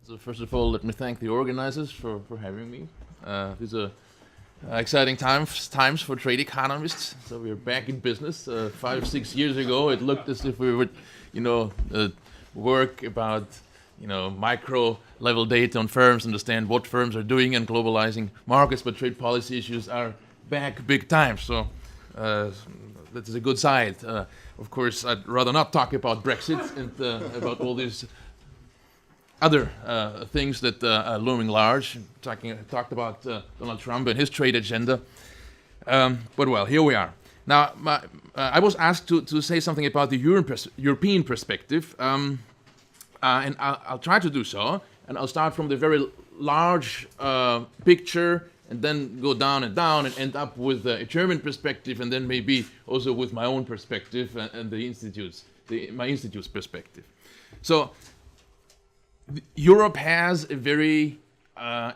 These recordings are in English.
So first of all, let me thank the organizers for having me. These are exciting times for trade economists. So we're back in business. 5 or 6 years ago, it looked as if we would, work about, micro level data on firms, understand what firms are doing and globalizing markets. But trade policy issues are back big time. So that is a good side. Of course, I'd rather not talk about Brexit and about all these other things that are looming large. Talked about Donald Trump and his trade agenda. But well, here we are. Now, I was asked to say something about the European perspective, and I'll try to do so. And I'll start from the very large picture, and then go down and end up with a German perspective, and then maybe also with my own perspective and my institute's perspective. So Europe has a very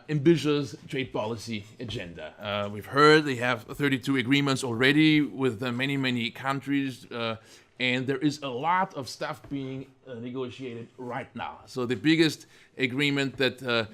ambitious trade policy agenda. We've heard they have 32 agreements already with many countries, and there is a lot of stuff being negotiated right now. So the biggest agreement that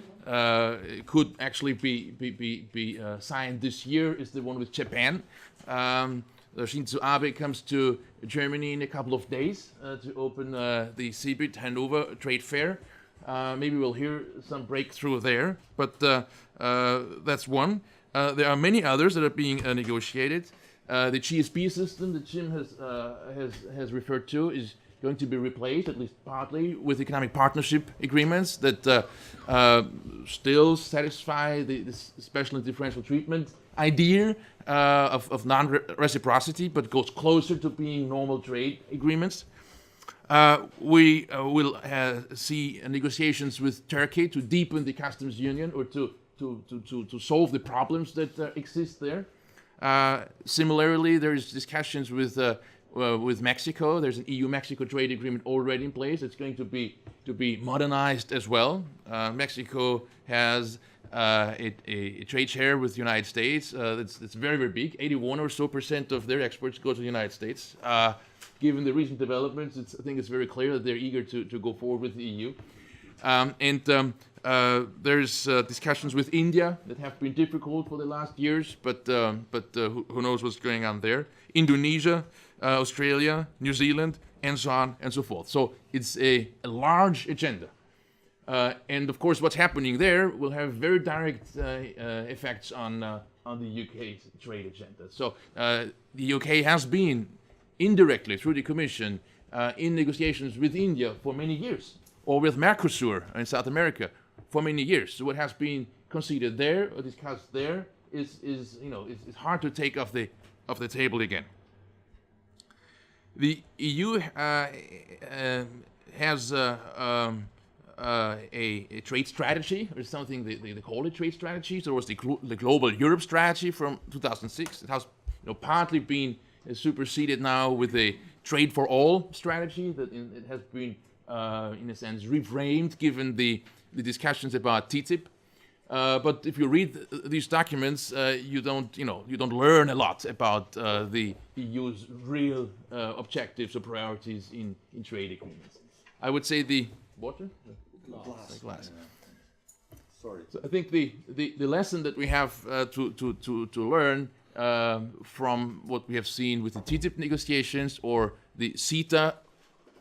could actually be signed this year is the one with Japan. Shinzo Abe comes to Germany in a couple of days to open the CeBIT Hanover Trade Fair. Maybe we'll hear some breakthrough there, but that's one. There are many others that are being negotiated. The GSP system that Jim has referred to is going to be replaced, at least partly, with economic partnership agreements that still satisfy the special and differential treatment idea of non-reciprocity, but goes closer to being normal trade agreements. We will see negotiations with Turkey to deepen the customs union or to solve the problems that exist there. Similarly, there is discussions with Mexico. There's an EU-Mexico trade agreement already in place. It's going to be modernized as well. Mexico has a trade share with the United States that's very big. 81% or so of their exports go to the United States. Given the recent developments, I think it's very clear that they're eager to go forward with the EU. There's discussions with India that have been difficult for the last years, but who knows what's going on there. Indonesia, Australia, New Zealand, and so on and so forth. So it's a large agenda. And of course, what's happening there will have very direct effects on the UK's trade agenda. So the UK has been indirectly through the Commission in negotiations with India for many years, or with Mercosur in South America for many years. So what has been conceded there or discussed there is hard to take off the table again. The EU has a trade strategy, or something they call it trade strategy. So it was the Global Europe Strategy from 2006. It has partly been superseded now with a Trade for All strategy that it has been, in a sense, reframed given the discussions about TTIP. But if you read these documents, you don't learn a lot about the EU's real objectives or priorities in trade agreements. I would say the water? Glass. Sorry. So I think the lesson that we have to learn from what we have seen with the TTIP negotiations or the CETA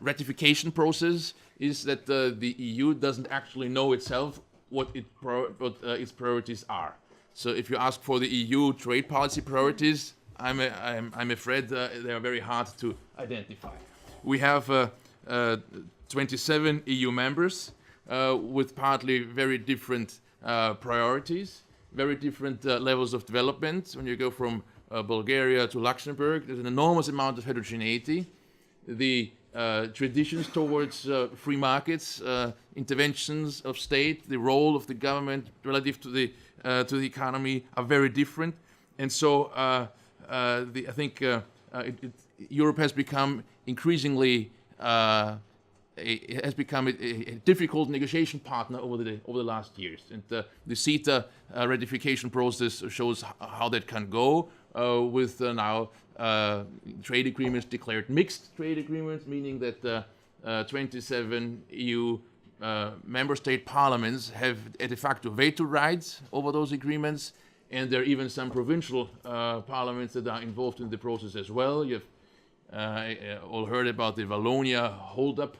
ratification process is that the EU doesn't actually know itself what its priorities are. So if you ask for the EU trade policy priorities, I'm afraid they are very hard to identify. We have 27 EU members with partly very different priorities, very different levels of development. When you go from Bulgaria to Luxembourg, there's an enormous amount of heterogeneity. The traditions towards free markets, interventions of state, the role of the government relative to the economy are very different, and so I think Europe has become increasingly a difficult negotiation partner over the last years, and the CETA ratification process shows how that can go with now trade agreements declared mixed trade agreements, meaning that 27 EU member state parliaments have de facto veto rights over those agreements, and there are even some provincial parliaments that are involved in the process as well. You've all heard about the Wallonia holdup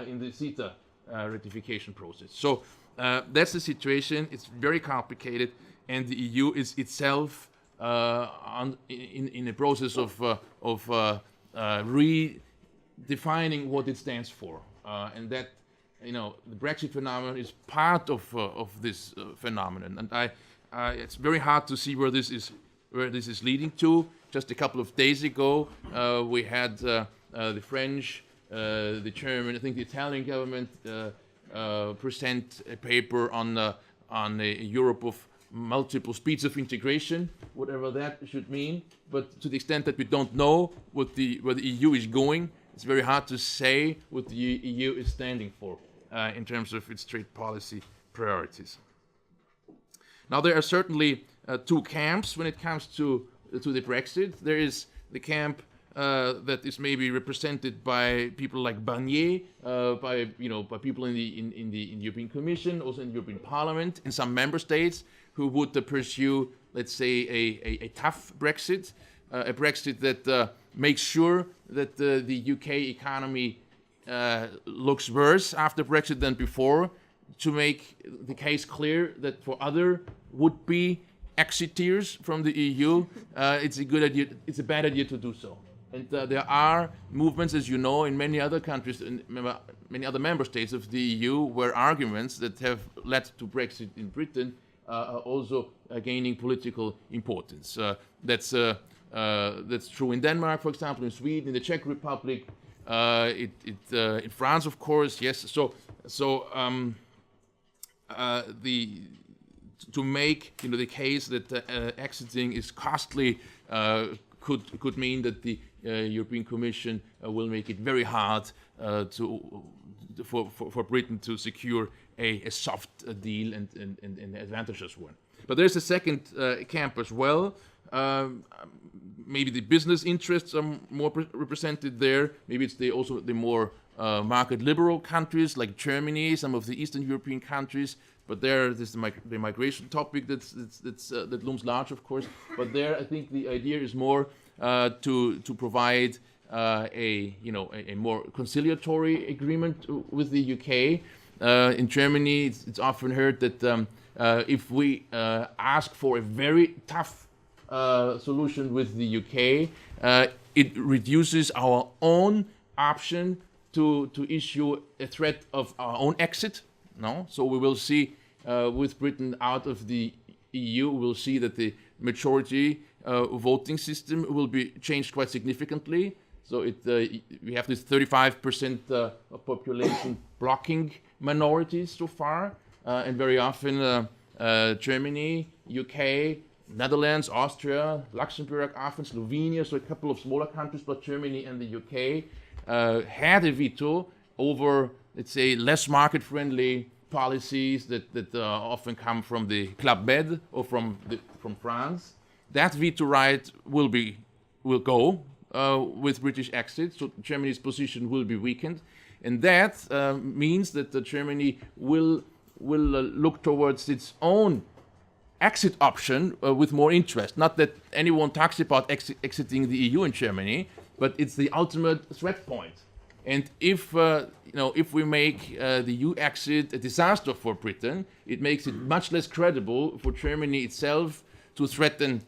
in the CETA ratification process. So that's the situation. It's very complicated, and the EU is itself in a process of redefining what it stands for, and that, the Brexit phenomenon is part of this phenomenon, and it's very hard to see where this is leading to. Just a couple of days ago, we had the French, the German, I think the Italian government present a paper on a Europe of multiple speeds of integration, whatever that should mean. But to the extent that we don't know where the EU is going, it's very hard to say what the EU is standing for in terms of its trade policy priorities. Now, there are certainly two camps when it comes to the Brexit. There is the camp that is maybe represented by people like Barnier, by people in the European Commission, also in the European Parliament, in some member states who would pursue, let's say, a tough Brexit, a Brexit that makes sure that the UK economy looks worse after Brexit than before, to make the case clear that for other would-be exiteers from the EU, it's a good idea. It's a bad idea to do so. And there are movements, as you know, in many other countries, and many other member states of the EU, where arguments that have led to Brexit in Britain are also gaining political importance. That's true in Denmark, for example, in Sweden, in the Czech Republic, in France, of course. Yes. To make the case that exiting is costly could mean that the European Commission will make it very hard for Britain to secure a soft deal and an advantageous one. But there's a second camp as well. Maybe the business interests are more represented there. Maybe it's also the more market liberal countries like Germany, some of the Eastern European countries. But there's the migration topic that looms large, of course. But there, I think the idea is more to provide a more conciliatory agreement with the UK. In Germany, it's often heard that if we ask for a very tough solution with the UK, it reduces our own option to issue a threat of our own exit. No, so we will see with Britain out of the EU, we'll see that the majority voting system will be changed quite significantly. So we have this 35% of population blocking minorities so far, and very often Germany, UK, Netherlands, Austria, Luxembourg, often Slovenia, so a couple of smaller countries, but Germany and the UK had a veto over, let's say, less market-friendly policies that often come from the Club Med or from France. That veto right will go with British exit, so Germany's position will be weakened, and that means that Germany will look towards its own exit option with more interest. Not that anyone talks about exiting the EU in Germany, but it's the ultimate threat point. And if we make the EU exit a disaster for Britain, it makes it much less credible for Germany itself to threaten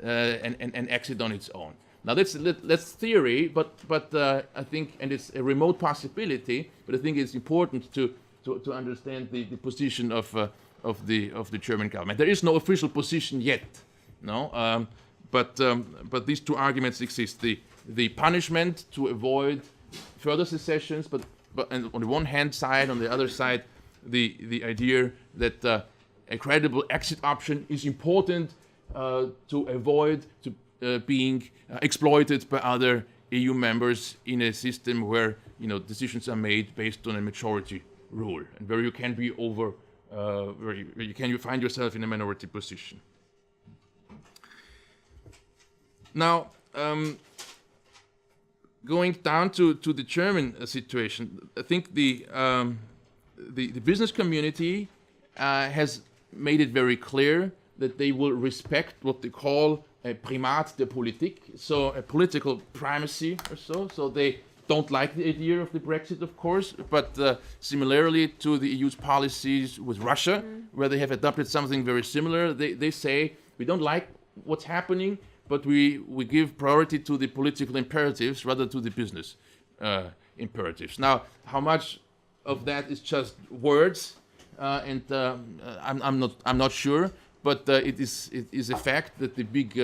an exit on its own. Now that's theory, but I think, and it's a remote possibility, but I think it's important to understand the position of the German government. There is no official position yet, no, but these two arguments exist: the punishment to avoid further secessions, but and on the one hand side, on the other side, the idea that a credible exit option is important to avoid being exploited by other EU members in a system where decisions are made based on a majority rule, and where you can be where you find yourself in a minority position. Now, going down to the German situation, I think the business community has made it very clear that they will respect what they call a primat der Politik, so a political primacy or so. So they don't like the idea of the Brexit, of course, but similarly to the EU's policies with Russia, where they have adopted something very similar, they say, we don't like what's happening, but we give priority to the political imperatives rather to the business imperatives. Now, how much of that is just words, I'm not sure, but it is a fact that the big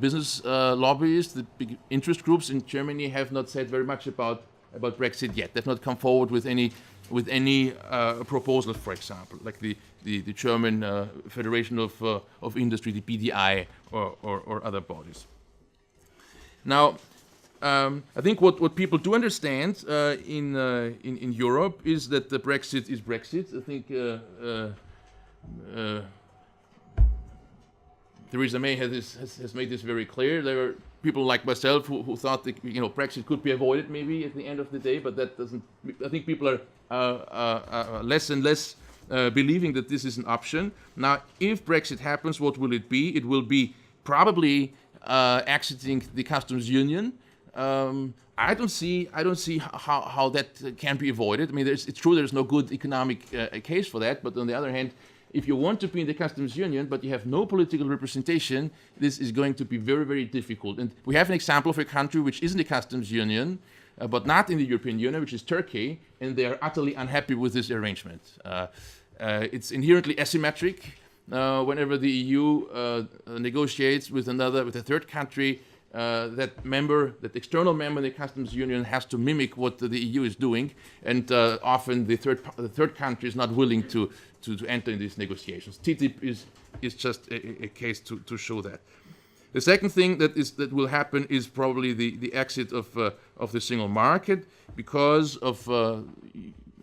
business lobbyists, the big interest groups in Germany have not said very much about Brexit yet. They've not come forward with any proposal, for example, like the German Federation of Industry, the BDI, or other bodies. Now, I think what people do understand in Europe is that the Brexit is Brexit. I think Theresa May has made this very clear. There are people like myself who thought that Brexit could be avoided maybe at the end of the day, but that doesn't. I think people are less and less believing that this is an option. Now, if Brexit happens, what will it be? It will be probably exiting the customs union. I don't see how that can be avoided. I mean, it's true there's no good economic case for that, but on the other hand, if you want to be in the customs union, but you have no political representation, this is going to be very, very difficult. And we have an example of a country which is in the customs union, but not in the European Union, which is Turkey, and they are utterly unhappy with this arrangement. It's inherently asymmetric. Whenever the EU negotiates with a third country, that external member in the customs union has to mimic what the EU is doing, and often the third country is not willing to enter in these negotiations. TTIP is just a case to show that. The second thing that will happen is probably the exit of the single market because of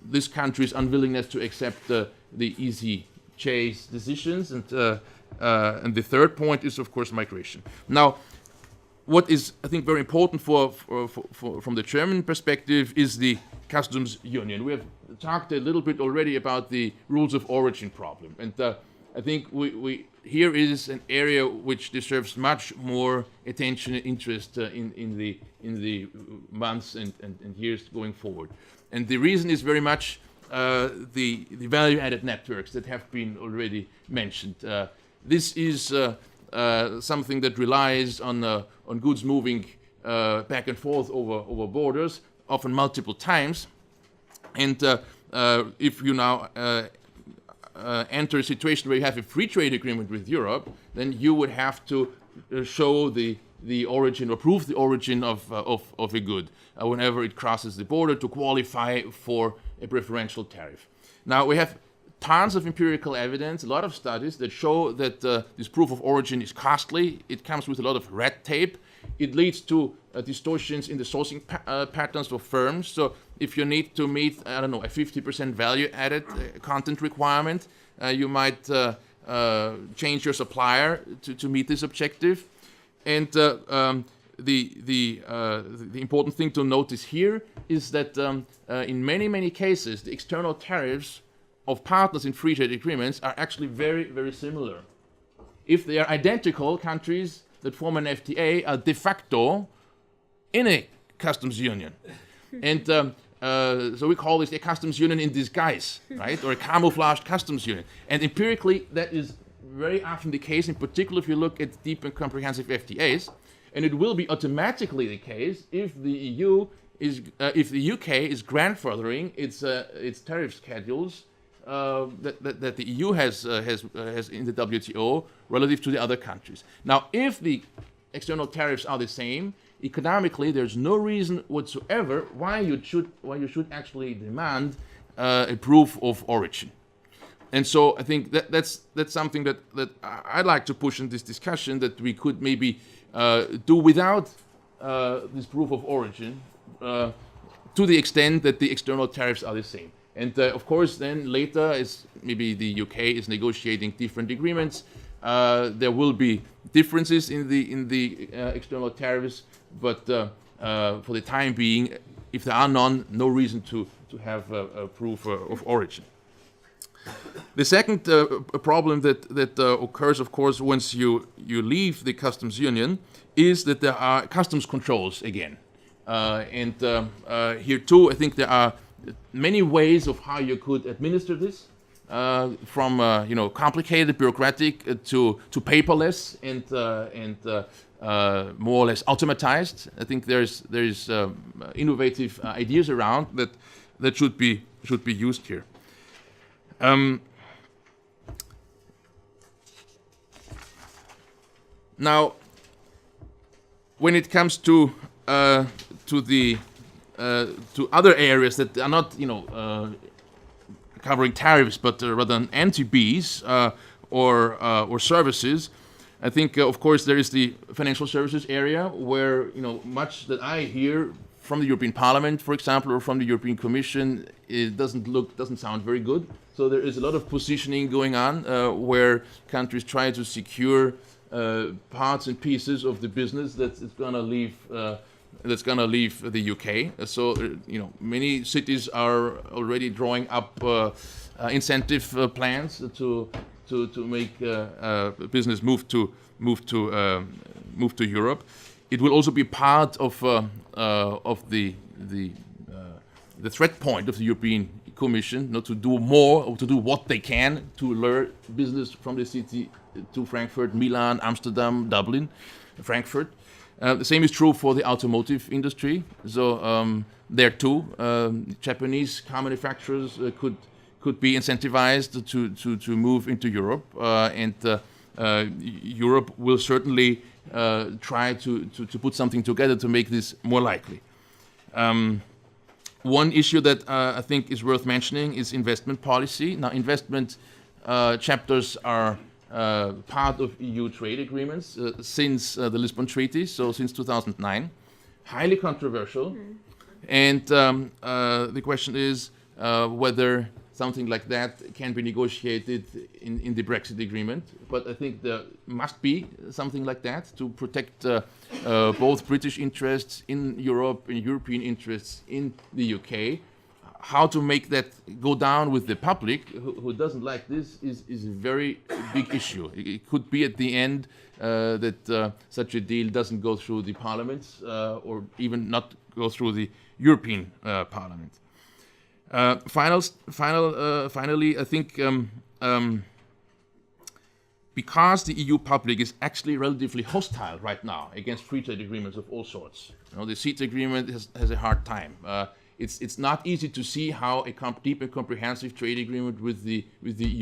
this country's unwillingness to accept the easy chase decisions, and the third point is of course migration. Now, what is, I think, very important from the German perspective is the customs union. We have talked a little bit already about the rules of origin problem, and I think we here is an area which deserves much more attention and interest in the months and years going forward. And the reason is very much the value-added networks that have been already mentioned. This is something that relies on goods moving back and forth over borders, often multiple times. And if you now enter a situation where you have a free trade agreement with Europe, then you would have to show the origin or prove the origin of a good whenever it crosses the border to qualify for a preferential tariff. Now, we have tons of empirical evidence, a lot of studies that show that this proof of origin is costly. It comes with a lot of red tape. It leads to distortions in the sourcing patterns of firms. So if you need to meet, a 50% value-added content requirement, you might change your supplier to meet this objective. And the important thing to notice here is that in many, many cases, the external tariffs of partners in free trade agreements are actually very, very similar. If they are identical, countries that form an FTA are de facto in a customs union. And so we call this a customs union in disguise, right? Or a camouflaged customs union. And empirically, that is very often the case, in particular if you look at deep and comprehensive FTAs. And it will be automatically the case if the UK is grandfathering its tariff schedules that the EU has in the WTO relative to the other countries. Now, if the external tariffs are the same, economically, there's no reason whatsoever why you should actually demand a proof of origin. And so I think that's something that I'd like to push in this discussion, that we could maybe do without this proof of origin to the extent that the external tariffs are the same. And of course, then later, as maybe the UK is negotiating different agreements, there will be differences in the external tariffs. But for the time being, if there are none, no reason to have a proof of origin. The second problem that occurs, of course, once you leave the customs union, is that there are customs controls again. And here too, I think there are many ways of how you could administer this, from complicated, bureaucratic to paperless and more or less automatized. I think there is innovative ideas around that should be used here. Now, when it comes to other areas that are not, covering tariffs, but rather anti-Bs or services, I think, of course, there is the financial services area where, much that I hear from the European Parliament, for example, or from the European Commission, it doesn't sound very good. So there is a lot of positioning going on where countries try to secure parts and pieces of the business that's going to leave the UK. So many cities are already drawing up incentive plans to make business move to Europe. It will also be part of the threat point of the European Commission, not to do more or to do what they can to lure business from the city to Frankfurt, Milan, Amsterdam, Dublin, Frankfurt. The same is true for the automotive industry. So there too, Japanese car manufacturers could be incentivized to move into Europe, and Europe will certainly try to put something together to make this more likely. One issue that I think is worth mentioning is investment policy. Now, investment chapters are part of EU trade agreements since the Lisbon Treaty, so since 2009. Highly controversial. And the question is whether something like that can be negotiated in the Brexit agreement. But I think there must be something like that to protect both British interests in Europe and European interests in the UK. How to make that go down with the public who doesn't like this is a very big issue. It could be at the end that such a deal doesn't go through the parliaments or even not go through the European Parliament. Finally, I think because the EU public is actually relatively hostile right now against free trade agreements of all sorts. The CETA agreement has a hard time. It's not easy to see how a deep and comprehensive trade agreement with the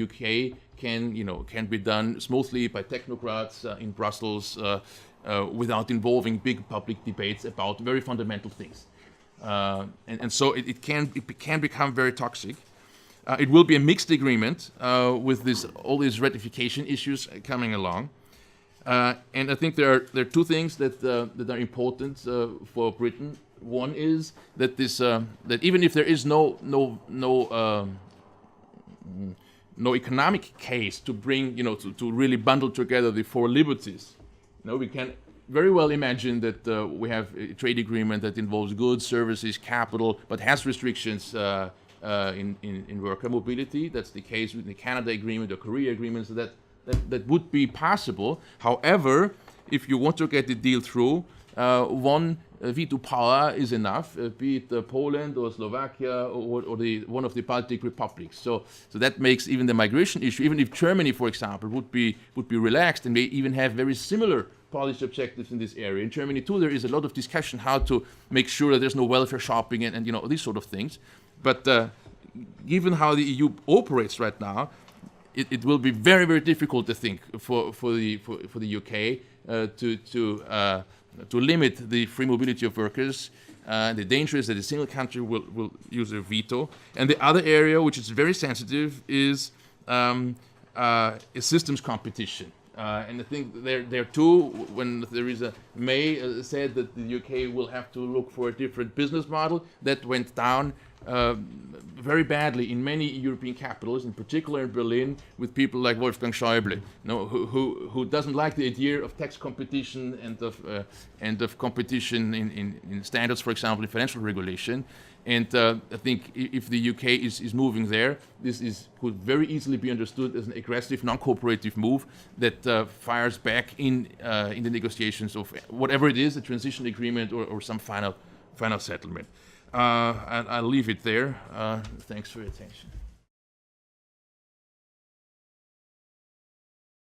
UK can be done smoothly by technocrats in Brussels without involving big public debates about very fundamental things. And so it can become very toxic. It will be a mixed agreement with all these ratification issues coming along. And I think there are two things that are important for Britain. One is that that even if there is no economic case to bring to really bundle together the four liberties, we can very well imagine that we have a trade agreement that involves goods, services, capital, but has restrictions in worker mobility. That's the case with the Canada agreement or Korea agreement, so that would be possible. However, if you want to get the deal through, one veto power is enough, be it Poland or Slovakia or one of the Baltic republics. So that makes even the migration issue, even if Germany, for example, would be relaxed and may even have very similar policy objectives in this area. In Germany too, there is a lot of discussion how to make sure that there's no welfare shopping and these sort of things. But given how the EU operates right now, it will be very, very difficult, I think, for the UK to limit the free mobility of workers. The danger is that a single country will use a veto. And the other area, which is very sensitive, is systems competition. And I think there too, when Theresa May said that the UK will have to look for a different business model, that went down very badly in many European capitals, in particular in Berlin, with people like Wolfgang Schäuble, who doesn't like the idea of tax competition and of competition in standards, for example, in financial regulation. And I think if the UK is moving there, could very easily be understood as an aggressive, non-cooperative move that fires back in the negotiations of whatever it is, a transition agreement or some final settlement. And I'll leave it there. Thanks for your attention.